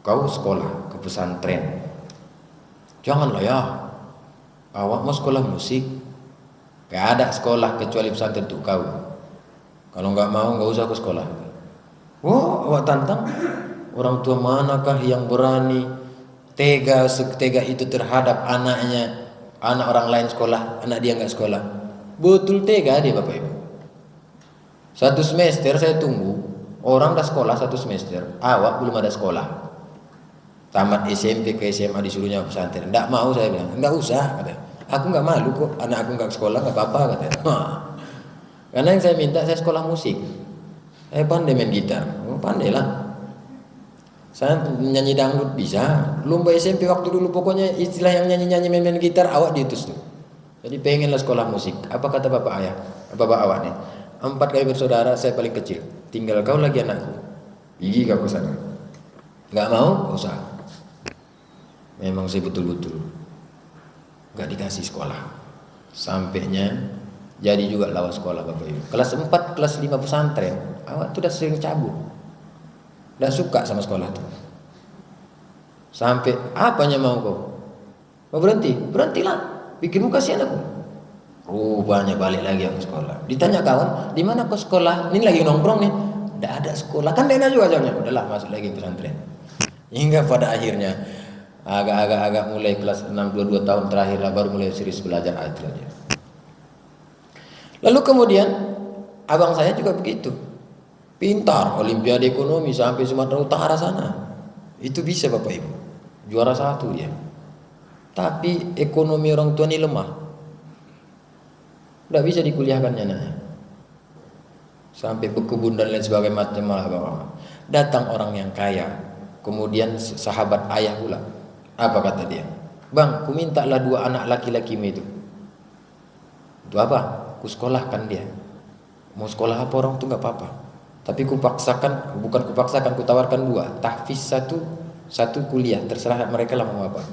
Kau sekolah ke pesantren, janganlah ya. Awak mau sekolah musik, gak ada sekolah kecuali pesantren untuk kau. Kalau nggak mau nggak usah ke sekolah. Oh, awak tantang. Orang tua manakah yang berani setega itu terhadap anaknya, anak orang lain sekolah, anak dia nggak sekolah? Betul tega dia Bapak Ibu. 1 semester saya tunggu, orang dah sekolah 1 semester, awak belum ada sekolah. Tamat SMP ke SMA disuruhnya pesantren, nggak mau. Saya bilang nggak usah, kata. Aku nggak malu kok, anak aku nggak sekolah, nggak apa-apa, kata. Karena yang saya minta, saya sekolah musik, saya pandai main gitar, pandai lah. Saya nyanyi dangdut bisa. Lomba SMP waktu dulu pokoknya istilah yang nyanyi-nyanyi main-main gitar awak diutus tuh. Jadi pengenlah sekolah musik. Apa kata bapak ayah? Bapak awak nih? 4 kali bersaudara, saya paling kecil. Tinggal kau lagi anakku. Pergi kau ke sana. Enggak mau? Enggak usah. Memang saya betul-betul enggak dikasih sekolah. Sampainya jadi juga lawan sekolah Bapak Ibu. Kelas 4, kelas 5 pesantren, awak tuh udah sering cabut. Nggak suka sama sekolah tuh. Sampai apanya mau kau? Mau berhenti? Berhentilah. Bikinmu kasihan aku. Rupanya balik lagi aku sekolah. Ditanya kawan, di mana kau sekolah? Ini lagi nongkrong nih. Tidak ada sekolah. Kan enak juga jawabnya. Udahlah masuk lagi pesantren. Hingga pada akhirnya agak mulai kelas 6 22 tahun terakhir lah baru mulai serius belajar itu aja. Lalu kemudian abang saya juga begitu. Pintar, olimpiade ekonomi sampai Sumatera Utara sana. Itu bisa Bapak Ibu. Juara 1 dia. Tapi ekonomi orang tua ini lemah. Tidak bisa dikuliahkannya anaknya. Sampai berkebun dan lain sebagainya macam malah. Datang orang yang kaya, kemudian sahabat ayah pula. Apa kata dia? Bang, ku mintalah 2 anak laki-lakimu itu. Itu apa? Ku sekolahkan dia. Mau sekolah apa orang tuh nggak apa-apa. Tapi ku paksakan, bukan ku paksakan, ku tawarkan 2. Tahfiz satu kuliah, terserah mereka lah mau apa.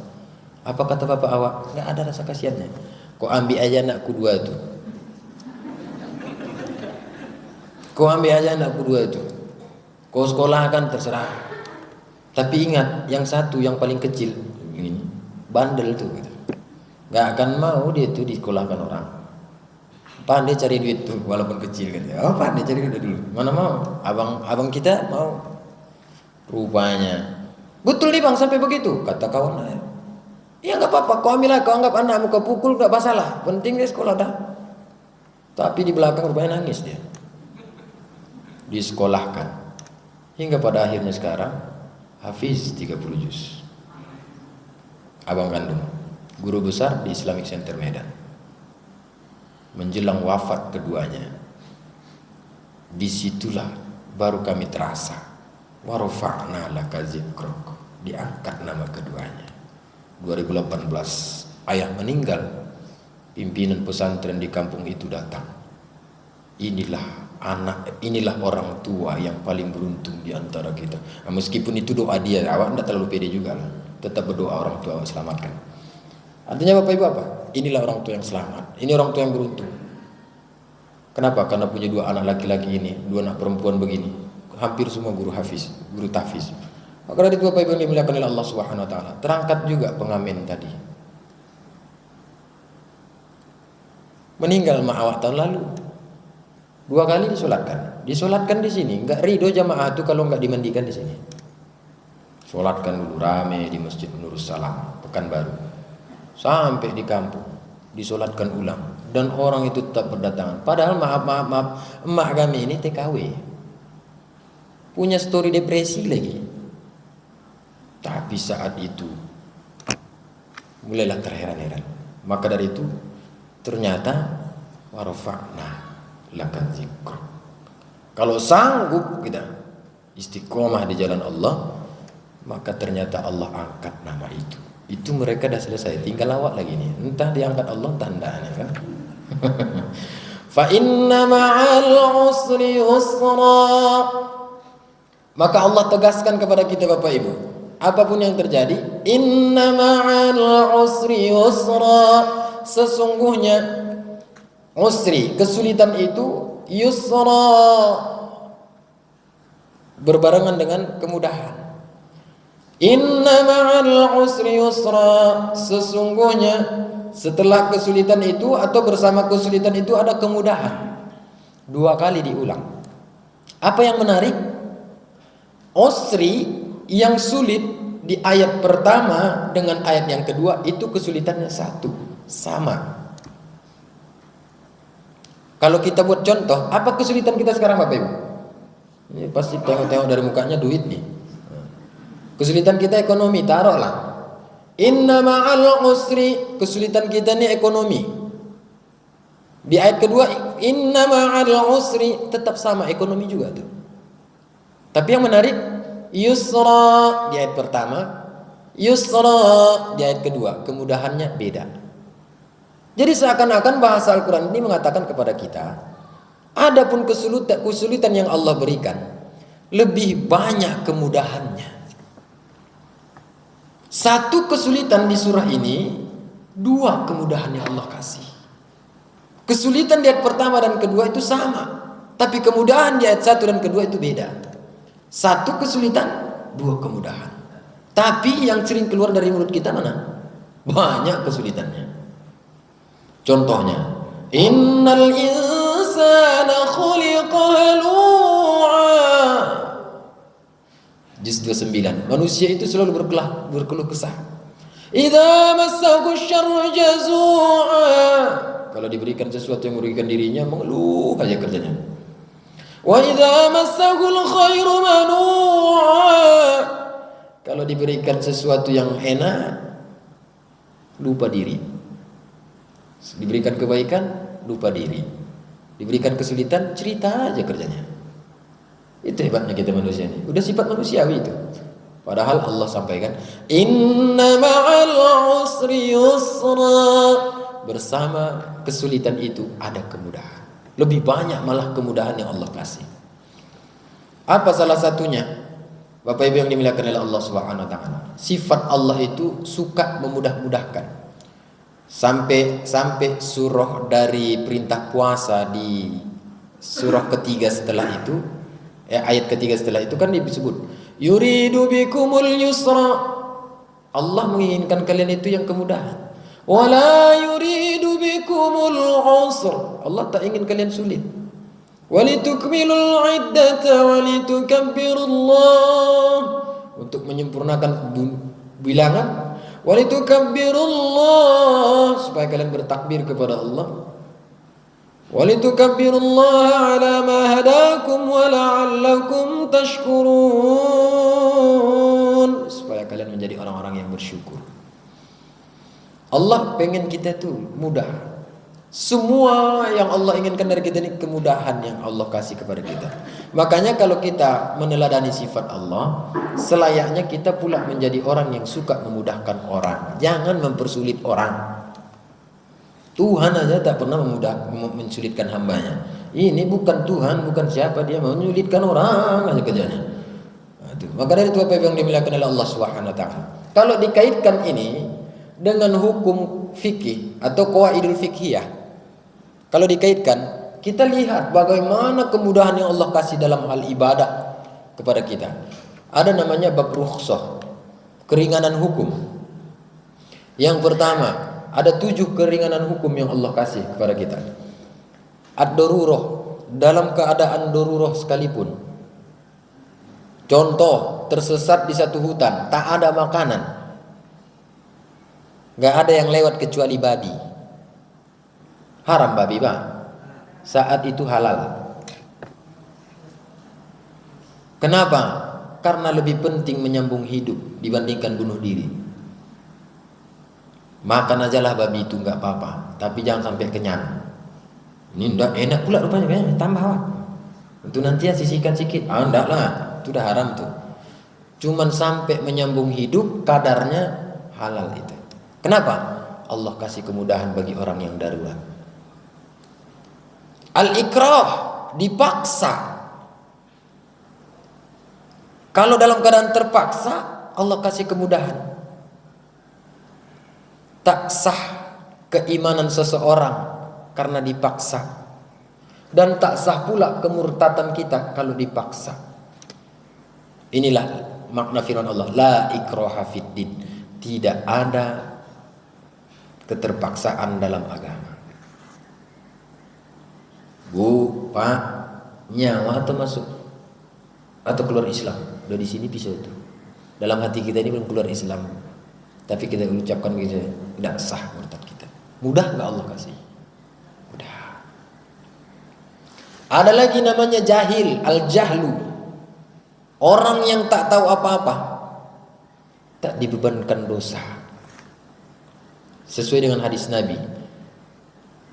Apa kata bapak awak? Nggak ada rasa kasihannya. Kau ambil aja anakku 2 itu. Kau ambil aja anakku 2 itu. Kau sekolahkan terserah. Tapi ingat, yang satu yang paling kecil ini bandel tuh. Gitu. Nggak akan mau dia tuh disekolahkan orang. Pandai cari duit tuh walaupun kecil kan. Oh pandai cari duit dulu. Mana mau? Abang kita mau. Rupanya. Betul nih bang sampai begitu. Kata kawan saya. Ya nggak apa-apa. Kau ambil lah. Kau anggap anakmu kau pukul nggak masalah. Penting dia sekolah dah. Tapi di belakang rupanya nangis dia. Disekolahkan. Hingga pada akhirnya sekarang hafiz 30 juz. Abang kandung. Guru besar di Islamic Center Medan. Menjelang wafat keduanya, disitulah baru kami terasa warafa'na laka dzikrak, diangkat nama keduanya. 2018 ayah meninggal, pimpinan pesantren di kampung itu datang. Inilah orang tua yang paling beruntung di antara kita. Nah, meskipun itu doa dia, awak tidak terlalu pede juga lah. Tetap berdoa orang tua selamatkan. Artinya Bapak Ibu apa? Inilah orang tua yang selamat. Ini orang tua yang beruntung. Kenapa? Karena punya 2 anak laki-laki ini, 2 anak perempuan begini. Hampir semua guru hafiz, guru tahfiz. Maka dari itu Bapak Ibu yang dimuliakan oleh Allah Subhanahu wa taala. Terangkat juga pengamen tadi. Meninggal mak awak tahun lalu. 2 kali disolatkan. Disolatkan di sini. Enggak ridho jamaah itu kalau enggak dimandikan di sini. Solatkan dulu rame di Masjid Nurus Salam, Pekanbaru. Sampai di kampung disolatkan ulang dan orang itu tetap berdatangan. Padahal maaf emak kami ini TKW, punya story depresi lagi. Tapi saat itu mulailah terheran-heran. Maka dari itu ternyata warafa'na laka dzikrak. Kalau sanggup kita istiqomah di jalan Allah, maka ternyata Allah angkat nama itu. Itu mereka dah selesai, tinggal awak lagi nih. Entah diangkat Allah, entah enggak kan. Fa inna ma'al usri yusra. Maka Allah tegaskan kepada kita Bapak Ibu, apapun yang terjadi, inna ma'al usri yusra. Sesungguhnya usri, kesulitan itu, yusra, berbarengan dengan kemudahan. Inna ma'al usri yusra. Sesungguhnya setelah kesulitan itu atau bersama kesulitan itu ada kemudahan. 2 kali diulang. Apa yang menarik? Usri yang sulit di ayat pertama dengan ayat yang kedua itu kesulitannya satu, sama. Kalau kita buat contoh, apa kesulitan kita sekarang Bapak Ibu? Ini pasti tengok-tengok dari mukanya duit nih. Kesulitan kita ekonomi, taruhlah. Inna ma'al usri, kesulitan kita nih ekonomi. Di ayat kedua, inna ma'al usri, tetap sama ekonomi juga tuh. Tapi yang menarik, yusra di ayat pertama, yusra di ayat kedua, kemudahannya beda. Jadi seakan-akan bahasa Al-Quran ini mengatakan kepada kita, adapun kesulitan yang Allah berikan, lebih banyak kemudahannya. Satu kesulitan di surah ini, 2 kemudahan yang Allah kasih. Kesulitan di ayat pertama dan kedua itu sama, tapi kemudahan di ayat 1 dan kedua itu beda. Satu kesulitan, 2 kemudahan. Tapi yang sering keluar dari mulut kita mana? banyak kesulitannya. Contohnya, innal insana khuliqa halu'a. Juz 29. Manusia itu selalu berkeluh kesah. Idza massahu syarru jazu'a. Kalau diberikan sesuatu yang merugikan dirinya, mengeluh aja kerjanya. Wa idza massahul khairu manu'a. Kalau diberikan sesuatu yang enak, lupa diri. Diberikan kebaikan, lupa diri. Diberikan kesulitan, cerita aja kerjanya. Itu hebatnya kita manusia ini. Udah sifat manusiawi itu. Padahal Allah sampaikan, inna ma'al usri yusra. Bersama kesulitan itu ada kemudahan. Lebih banyak malah kemudahan yang Allah kasih. Apa salah satunya? Bapak Ibu yang dimuliakan oleh Allah Subhanahu wa taala. Sifat Allah itu suka memudah-mudahkan. Sampai surah dari perintah puasa di surah ketiga setelah itu, ayat ketiga setelah itu kan disebut yuridu bikumul yusra. Allah menginginkan kalian itu yang kemudahan. Wala yuridu bikumul usra. Allah tak ingin kalian sulit. Walitukmilul iddata walitukabbirullah. Untuk menyempurnakan bilangan. Walitukabbirullah. Supaya kalian bertakbir kepada Allah. Walitukabbirullaha ala ma hadakum wa la'allakum tashkurun. Supaya kalian menjadi orang-orang yang bersyukur. Allah pengen kita itu mudah. Semua yang Allah inginkan dari kita ini kemudahan yang Allah kasih kepada kita. Makanya kalau kita meneladani sifat Allah, selayaknya kita pula menjadi orang yang suka memudahkan orang. Jangan mempersulit orang. Tuhan aja tak pernah mensulitkan hambanya. Ini bukan Tuhan, bukan siapa, dia menyulitkan orang aja kerjanya. Maka dari itu apa yang dimuliakan oleh Allah Subhanahu wa taala. Kalau dikaitkan ini dengan hukum fikih atau qawaidul fiqhiyah, kalau dikaitkan, kita lihat bagaimana kemudahan yang Allah kasih dalam hal ibadah kepada kita. Ada namanya bab rukhsah, keringanan hukum. Yang pertama, ada 7 keringanan hukum yang Allah kasih kepada kita. Ad-darurah, dalam keadaan darurah sekalipun. Contoh, tersesat di satu hutan, tak ada makanan. Gak ada yang lewat kecuali babi. Haram babi, Pak. Saat itu halal. Kenapa? Karena lebih penting menyambung hidup dibandingkan bunuh diri. Makan ajalah babi itu gak apa-apa, tapi jangan sampai kenyang. Ini enggak enak pula rupanya, kayaknya tambah Pak. Untuk nanti ya sisihkan sedikit. Enggak lah, itu udah haram tuh. Cuman sampai menyambung hidup kadarnya halal itu. Kenapa? Allah kasih kemudahan bagi orang yang darurat. Al-ikrah, dipaksa. Kalau dalam keadaan terpaksa, Allah kasih kemudahan. Tak sah keimanan seseorang karena dipaksa. Dan tak sah pula kemurtatan kita kalau dipaksa. Inilah makna firman Allah, la ikraha fiddin. Tidak ada keterpaksaan dalam agama. Bu, Pak, nyawa atau masuk atau keluar Islam? Udah di sini bisa itu. Dalam hati kita ini belum keluar Islam, tapi kita ucapkan begitu, tidak sah murtad kita. Mudah nggak Allah kasih? Mudah. Ada lagi namanya jahil, al-jahlu. Orang yang tak tahu apa-apa, tak dibebankan dosa. Sesuai dengan hadis Nabi,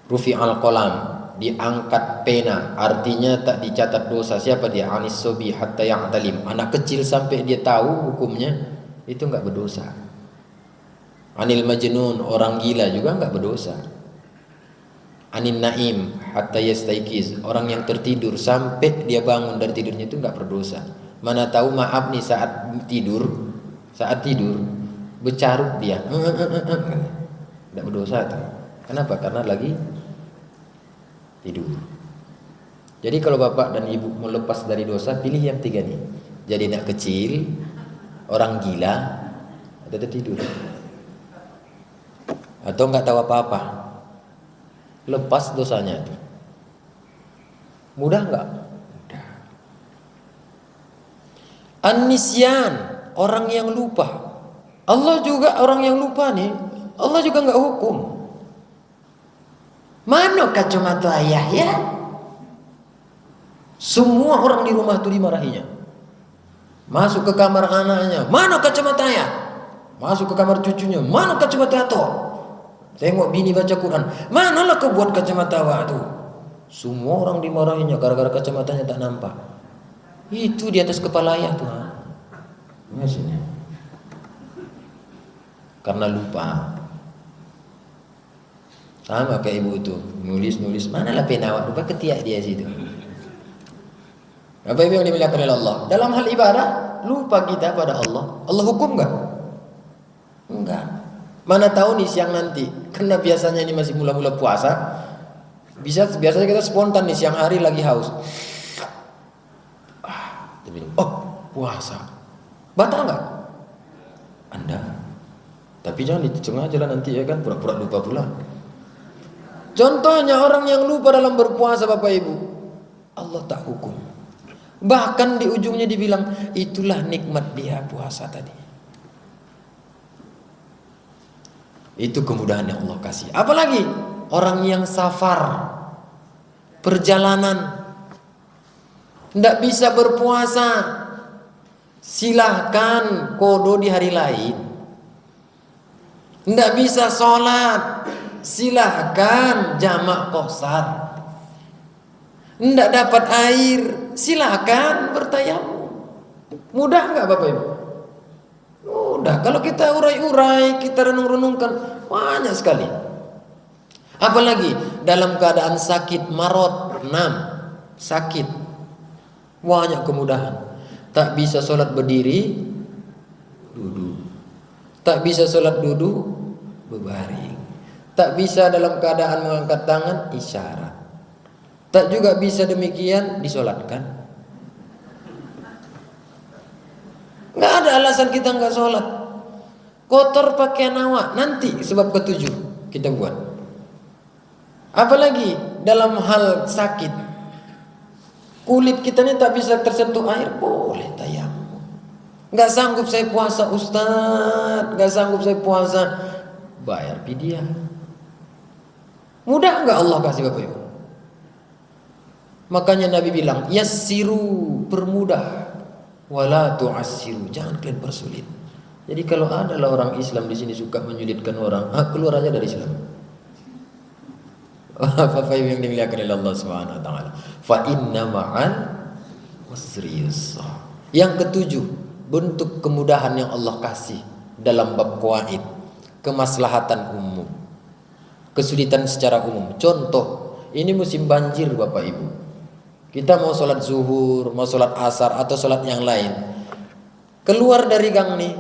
rufi al-qalam, diangkat pena, artinya tak dicatat dosa. Siapa dia? Anis sobi hatta ya'talim. Anak kecil sampai dia tahu hukumnya, itu enggak berdosa. Anil majnun, orang gila juga enggak berdosa. Anin naim hatta yastaiqiz, orang yang tertidur sampai dia bangun dari tidurnya itu enggak berdosa. Mana tahu maaf nih saat tidur bercarut dia. Tidak berdosa tuh. Kenapa? Karena lagi tidur. Jadi kalau bapak dan ibu mau lepas dari dosa, pilih yang 3 nih. Jadi anak kecil, orang gila, atau tidur. atau nggak tahu apa-apa, lepas dosanya itu. Mudah nggak? Mudah. An-nisyan, orang yang lupa. Allah juga orang yang lupa nih. Allah juga nggak hukum. Mana kacamata ayah ya? Semua orang di rumah itu dimarahinya. Masuk ke kamar anaknya, mana kacamata ayah? Masuk ke kamar cucunya, mana kacamata ato? Tengok bini baca Quran, manalah kau buat kacamata awak tu? Semua orang dimarahinya gara-gara kacamatanya tak nampak. Itu di atas kepala ayah tuh. Maksudnya karena lupa. Sama kayak ibu itu nulis manalah pena awak, lupa ketiak dia situ. Apa yang dimuliakan oleh Allah? Dalam hal ibadah lupa kita pada Allah. Allah hukum enggak? Enggak. Mana tahu nih siang nanti. Karena biasanya ini masih mula-mula puasa. Biasanya kita spontan nih siang hari lagi haus. Oh, puasa. Batal enggak? Anda. Tapi jangan di tengah jalan nanti ya kan, pura-pura lupa pula. Contohnya orang yang lupa dalam berpuasa Bapak Ibu, Allah tak hukum. Bahkan di ujungnya dibilang itulah nikmat dia puasa tadi. Itu kemudahan yang Allah kasih. Apalagi orang yang safar, perjalanan, tidak bisa berpuasa, silahkan kodo di hari lain. Tidak bisa sholat, silahkan jamak qasar. Tidak dapat air, silahkan bertayamum. Mudah nggak Bapak Ibu? Mudah. Kalau kita urai-urai, kita renung-renungkan, banyak sekali. Apalagi dalam keadaan sakit, marot, sakit, banyak kemudahan. Tak bisa sholat berdiri, duduk. Tak bisa sholat duduk, berbaring. Tak bisa dalam keadaan mengangkat tangan, isyarat. Tak juga bisa demikian disolatkan. Nggak ada alasan kita nggak sholat. Kotor pakaian awak nanti sebab ketujuh kita buat. Apalagi dalam hal sakit, kulit kita ini tak bisa tersentuh air, boleh tayamum. Nggak sanggup saya puasa Ustaz, nggak sanggup saya puasa, bayar fidyah. Mudah nggak Allah kasih Bapak Ibu? Makanya Nabi bilang, yassiru, permudah, wala tu'assiru, jangan kalian persulit. Jadi kalau adalah orang Islam di sini suka menyulitkan orang, keluar aja dari Islam. Bapak Ibu yang dimuliakan oleh Allah Subhanahu wa taala. Fa inna ma'al usri yusra. Yang ketujuh, bentuk kemudahan yang Allah kasih dalam bab qawaid, kemaslahatan umum, kesulitan secara umum. Contoh, ini musim banjir Bapak Ibu. Kita mau sholat zuhur, mau sholat asar atau sholat yang lain, keluar dari gang nih,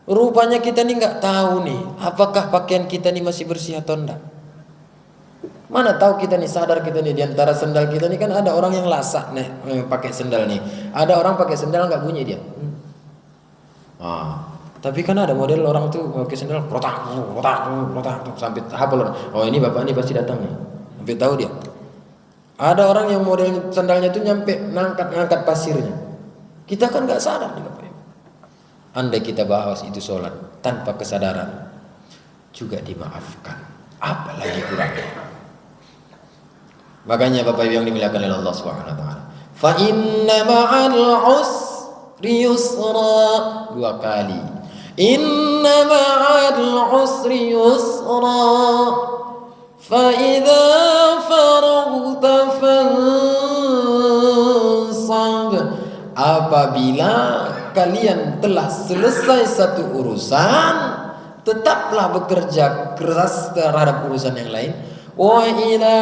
rupanya kita nih nggak tahu nih, apakah pakaian kita nih masih bersih atau enggak. Mana tahu kita nih, sadar kita nih, diantara sendal kita nih kan ada orang yang lasak nih pakai sendal nih, ada orang pakai sendal nggak bunyi dia. Tapi kan ada model orang tuh pakai sendal protak sampai hafal. Oh ini bapak ini pasti datang nih, sampai tahu dia. Ada orang yang model sandalnya itu nyampe ngangkat pasirnya. Kita kan nggak sadar nih Bapak Ibu. Andai kita bahas itu sholat tanpa kesadaran, juga dimaafkan. Apalagi kurangnya. Makanya Bapak Ibu yang dimuliakan oleh Allah Subhanahu wa taala. Fa inna ma'al usri yusra, 2 kali. Inna ma'al usri yusra. Fa idza faragta fansab. Apabila kalian telah selesai satu urusan, tetaplah bekerja keras terhadap urusan yang lain. Wa ila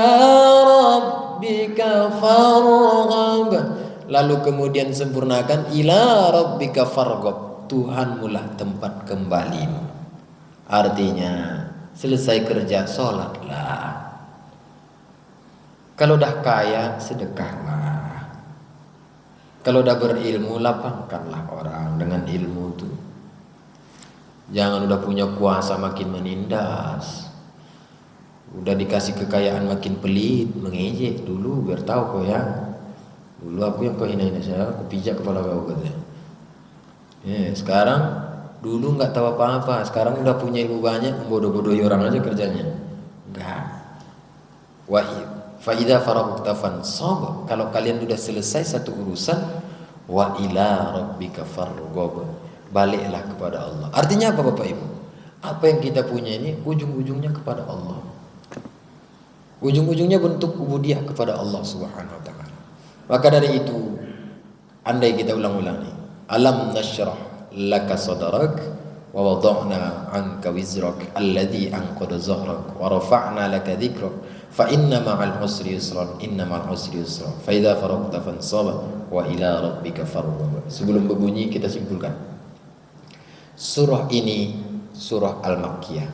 rabbika farghab. Lalu kemudian sempurnakan, ila rabbika farghab, Tuhanmu lah tempat kembalimu. Artinya selesai kerja sholatlah. Kalau dah kaya sedekahlah. Kalau dah berilmu lapangkanlah orang dengan ilmu itu. Jangan udah punya kuasa makin menindas, udah dikasih kekayaan makin pelit, mengejek. Dulu biar tahu kau ya, dulu aku yang kau hina-hina, saya aku pijak kepala kau katanya. Sekarang dulu nggak tahu apa-apa, sekarang udah punya ilmu banyak, bodoh-bodohi orang aja kerjanya. Enggak. Wa fa idza faragta fansab, kalau kalian sudah selesai satu urusan, wa ila rabbika farghab, baliklah kepada Allah. Artinya apa Bapak Ibu? Apa yang kita punya ini ujung-ujungnya kepada Allah. Ujung-ujungnya bentuk ubudiyah kepada Allah Subhanahu wa taala. Maka dari itu, andai kita ulang-ulang nih, alam nashrah laka sadrak wa wada'na anka wizrak alladhi anqadha zahrak wa rafa'na laka dhikrak fa inna ma'al usri yusran inna ma'al usri yusra fa idza faragta fansab wa ila rabbika farghab. Sebelum berbunyi kita simpulkan. Surah ini surah Al-Makkiyah,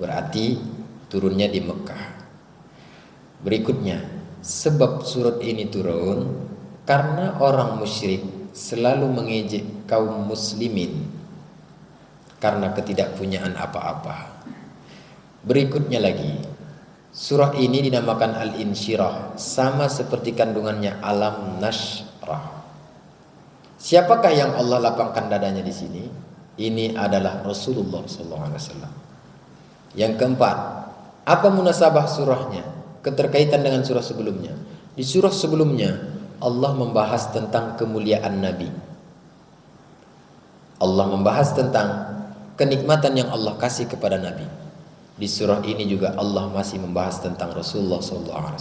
berarti turunnya di Mekah. Berikutnya, sebab surat ini turun karena orang musyrik selalu mengejek kaum muslimin karena ketidakpunyaan apa-apa. Berikutnya lagi, surah ini dinamakan Al-Insyirah, sama seperti kandungannya Alam Nashrah. Siapakah yang Allah lapangkan dadanya di sini? Ini adalah Rasulullah SAW. Yang keempat, apa munasabah surahnya? Keterkaitan dengan surah sebelumnya. Di surah sebelumnya Allah membahas tentang kemuliaan Nabi. Allah membahas tentang kenikmatan yang Allah kasih kepada Nabi. Di surah ini juga Allah masih membahas tentang Rasulullah SAW.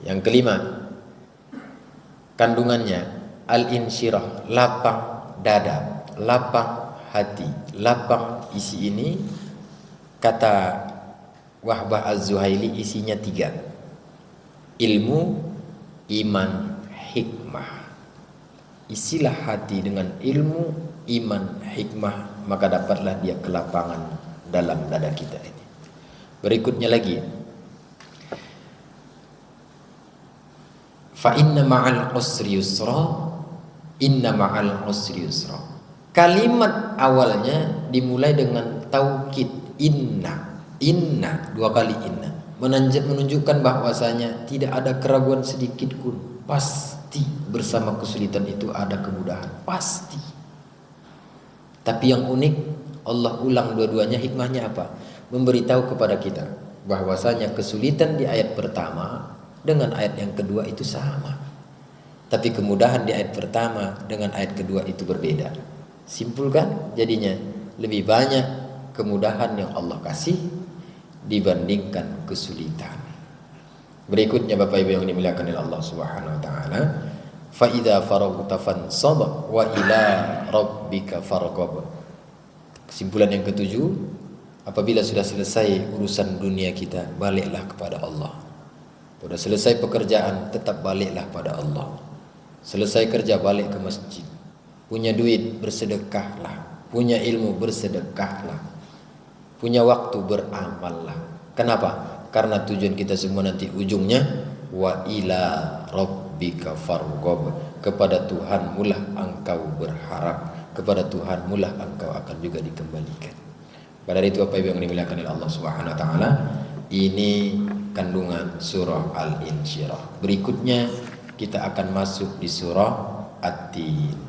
Yang kelima, kandungannya Al-Insyirah, lapang dada, lapang hati, lapang isi ini. Kata Wahbah Az-Zuhaili isinya 3. Ilmu, iman, hikmah. Isilah hati dengan ilmu, iman, hikmah, maka dapatlah dia kelapangan dalam dada kita ini. Berikutnya lagi, fa inna ma'al usri yusra, inna ma'al usri yusra. Kalimat awalnya dimulai dengan taukid inna. Inna, 2 kali inna, menunjukkan bahwasanya tidak ada keraguan sedikit pun, pasti bersama kesulitan itu ada kemudahan, pasti. Tapi yang unik, Allah ulang dua-duanya, hikmahnya apa? Memberitahu kepada kita bahwasanya kesulitan di ayat pertama dengan ayat yang kedua itu sama, tapi kemudahan di ayat pertama dengan ayat kedua itu berbeda. Simpulkan, jadinya lebih banyak kemudahan yang Allah kasih dibandingkan kesulitan. Berikutnya Bapak Ibu yang dimuliakan oleh Allah Subhanahu wa taala, fa idza faraghta fansab wa ila rabbika farghab. Kesimpulan yang ketujuh, apabila sudah selesai urusan dunia kita, baliklah kepada Allah. Sudah selesai pekerjaan, tetap baliklah pada Allah. Selesai kerja, balik ke masjid. Punya duit, bersedekahlah. Punya ilmu, bersedekahlah. Punya waktu, beramallah. Kenapa? Karena tujuan kita semua nanti ujungnya wa ila rabbika farghab, kepada Tuhanmu lah engkau berharap, kepada Tuhanmu lah engkau akan juga dikembalikan. Pada itu apa yang dimuliakan oleh Allah Subhanahu wa taala, ini kandungan surah Al-Insyirah. Berikutnya kita akan masuk di surah At-Tin.